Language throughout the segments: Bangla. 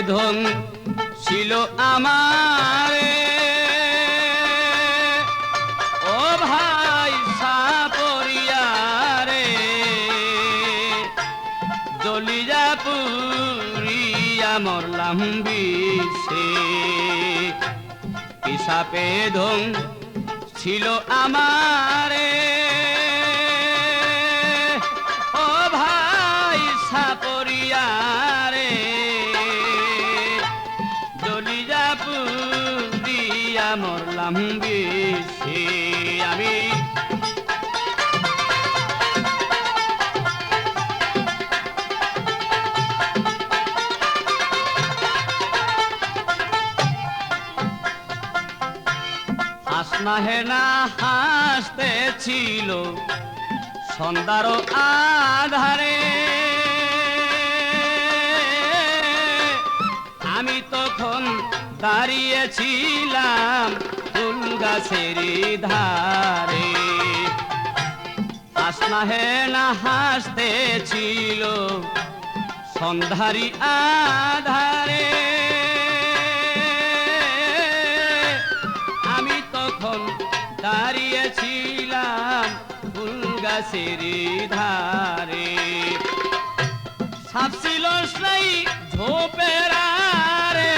ধন ছিল আমারে ও ভাই সাপরিয়ারে জ্বলিয়া পুরিয়া মরলাম বিষে সাপে ধন ছিল আমারে ও ভাই সাপরিয়ারে জ্বলিয়া পুরিয়া মরলাম বিষে আমি হাসনা হেনা হাসতেছিল সন্ধ্যার আধারে আমি তখন দাঁড়িয়েছিলাম ফুল গাছের ধারে হাসনা হেনা হাসতেছিল সন্ধ্যারি আধারে দাঁড়িয়েছিলাম ফুল গাছের ধারে সাপ ছিল সেই ঝোপের আড়ে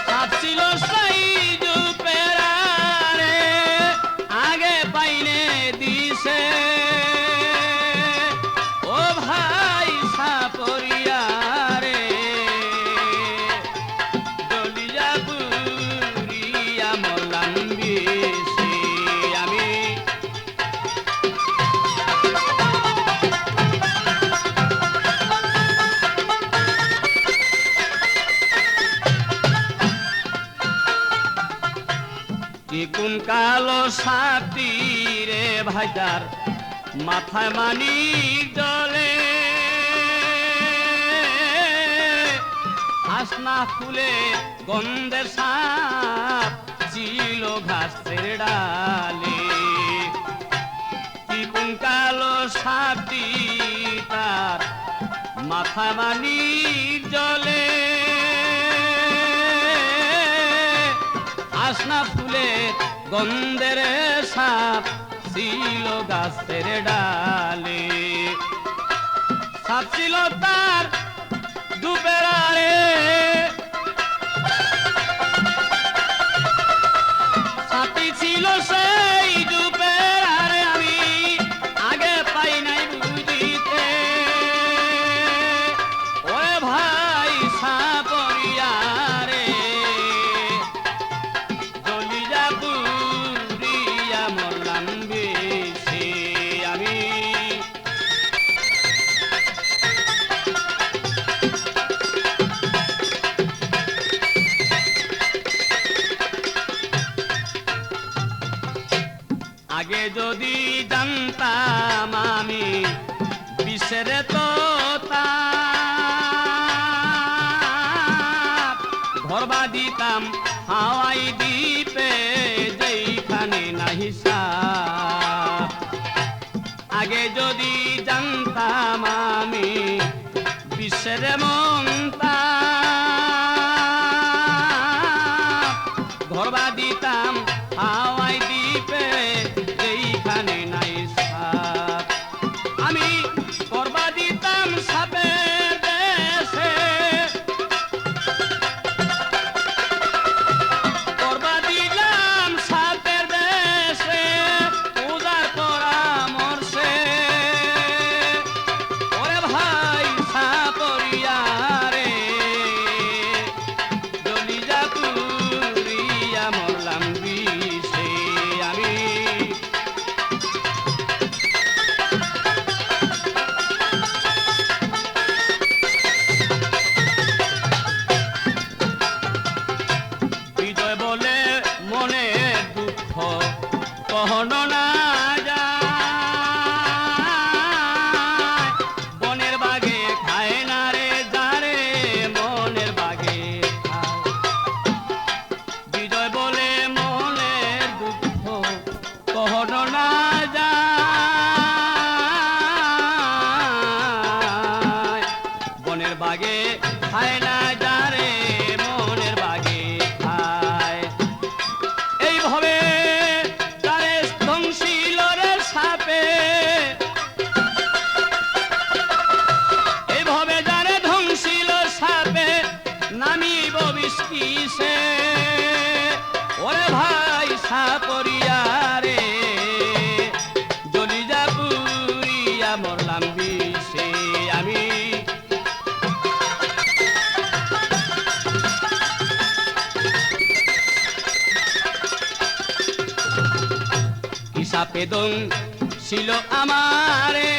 সাপ ছিল সেই ঝোপের আড়ে আগে পাইনে দিছে ও ভাই সাপরিয়ারে কোন কালো সাপটি রে ভাইজার মাথায় মানিক জলে হাসনা ফুলে গন্ধের সাপ ছিল ঘাসের ডালে কোন কালো সাপটি তার মাথায় মানিক জলে হাসনা ফুলের গন্ধের সাপ ছিল গাছের ডালে সাপ ছিল তার ডুবের আড়ে সাপটি ছিল সেই ডুবের আড়ে আমি আগে পাই নাই বুঝিতে ওরে ভাই সাপরিয়ারে আগে যদি জানতাম আমি বিষের তো ঘরবা দিতাম হাওয়াই দ্বীপে যেখানে নাহি সাপ আগে যদি জানতাম আমি বিষের মনতা ঘরবা দিতাম হাওয়াই দ্বীপে যেখানে নাই সাপ আমি করবা দিতাম সাপের দেশে করবা দিলাম সাপের দেশে পূজার পরামর্শে ওরে ভাই সাপরিয়ারে বাগে খায় না যারে মনের বাগে খায় এইভাবে তারে ধ্বংসিল রে সাপে এইভাবে যারে ধ্বংসিল সাপে নামিব বিস্কিসে ওরে ভাই সাপরিয়া রে জলিজা পুরিয়া মরলাম বিষে আমি কি সাপে দং ছিল আমারে